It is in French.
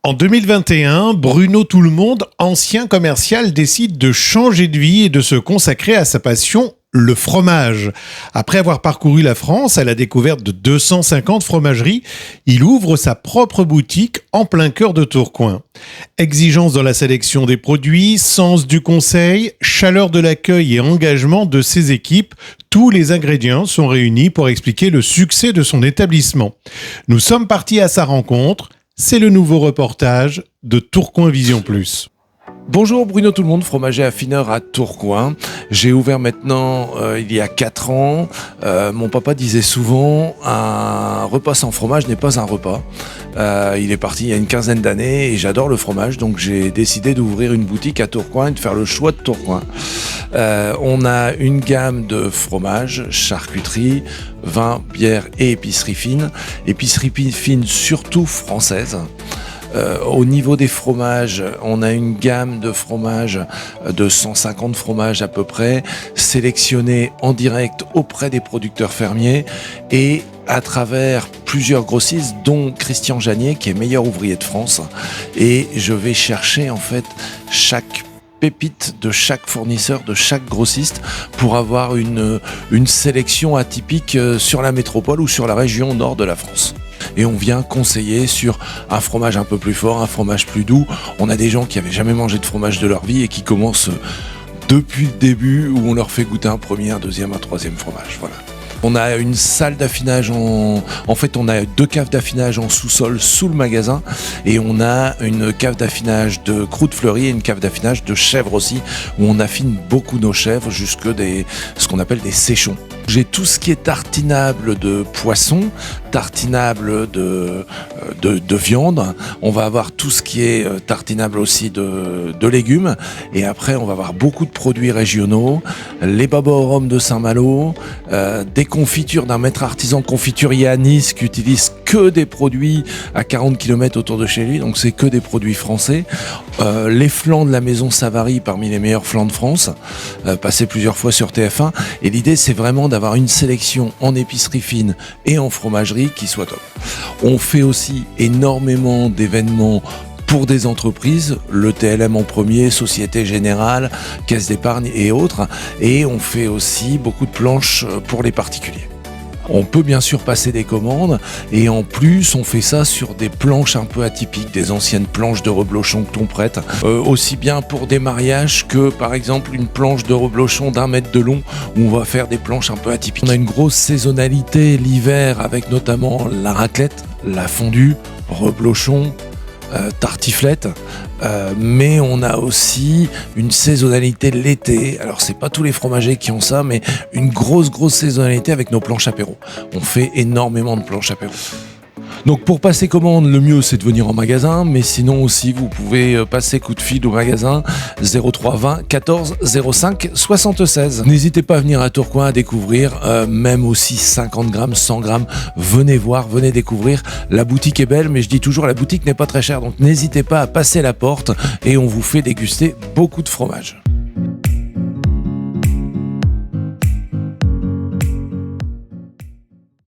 En 2021, Bruno Tout-le-Monde, ancien commercial, décide de changer de vie et de se consacrer à sa passion, le fromage. Après avoir parcouru la France à la découverte de 250 fromageries, il ouvre sa propre boutique en plein cœur de Tourcoing. Exigence dans la sélection des produits, sens du conseil, chaleur de l'accueil et engagement de ses équipes, tous les ingrédients sont réunis pour expliquer le succès de son établissement. Nous sommes partis à sa rencontre. C'est le nouveau reportage de Tourcoing Vision Plus. Bonjour, Bruno Tout-le-Monde, fromager affineur à Tourcoing. J'ai ouvert maintenant il y a 4 ans. Mon papa disait souvent un repas sans fromage n'est pas un repas. Il est parti il y a une quinzaine d'années et j'adore le fromage, donc j'ai décidé d'ouvrir une boutique à Tourcoing et de faire le choix de Tourcoing. On a une gamme de fromages, charcuterie, vin, bière et épicerie fine. Épicerie fine surtout française. Au niveau des fromages, on a une gamme de fromages de 150 fromages à peu près, sélectionnés en direct auprès des producteurs fermiers et à travers plusieurs grossistes, dont Christian Janier, qui est meilleur ouvrier de France. Et je vais chercher en fait chaque pépite de chaque fournisseur, de chaque grossiste, pour avoir une sélection atypique sur la métropole ou sur la région nord de la France. Et on vient conseiller sur un fromage un peu plus fort, un fromage plus doux. On a des gens qui n'avaient jamais mangé de fromage de leur vie et qui commencent depuis le début, où on leur fait goûter un premier, un deuxième, un troisième fromage. Voilà. On a une salle d'affinage en fait, on a 2 caves d'affinage en sous-sol sous le magasin et on a une cave d'affinage de croûte fleurie et une cave d'affinage de chèvres aussi, où on affine beaucoup nos chèvres jusque ce qu'on appelle des séchons. J'ai tout ce qui est tartinable de poisson, tartinable de viande. On va avoir tout ce qui est tartinable aussi de légumes. Et après, on va avoir beaucoup de produits régionaux. Les baba au rhum de Saint-Malo, des confitures d'un maître artisan confiturier à Nice qui utilise que des produits à 40 km autour de chez lui. Donc, c'est que des produits français. Les flancs de la maison Savary, parmi les meilleurs flancs de France, passés plusieurs fois sur TF1. Et l'idée, c'est vraiment d'avoir une sélection en épicerie fine et en fromagerie qui soit top. On fait aussi énormément d'événements pour des entreprises, le TLM en premier, Société Générale, Caisse d'épargne et autres. Et on fait aussi beaucoup de planches pour les particuliers. On peut bien sûr passer des commandes et en plus on fait ça sur des planches un peu atypiques, des anciennes planches de reblochon que l'on prête, aussi bien pour des mariages que par exemple une planche de reblochon d'1 mètre de long où on va faire des planches un peu atypiques. On a une grosse saisonnalité l'hiver avec notamment la raclette, la fondue, reblochon, tartiflette, mais on a aussi une saisonnalité l'été. Alors c'est pas tous les fromagers qui ont ça, mais une grosse saisonnalité avec nos planches apéro. On fait énormément de planches apéro. Donc pour passer commande, le mieux c'est de venir en magasin, mais sinon aussi vous pouvez passer coup de fil au magasin 03 20 14 05 76. N'hésitez pas à venir à Tourcoing à découvrir, même aussi 50 grammes, 100 grammes, venez voir, venez découvrir. La boutique est belle, mais je dis toujours la boutique n'est pas très chère, donc n'hésitez pas à passer la porte et on vous fait déguster beaucoup de fromage.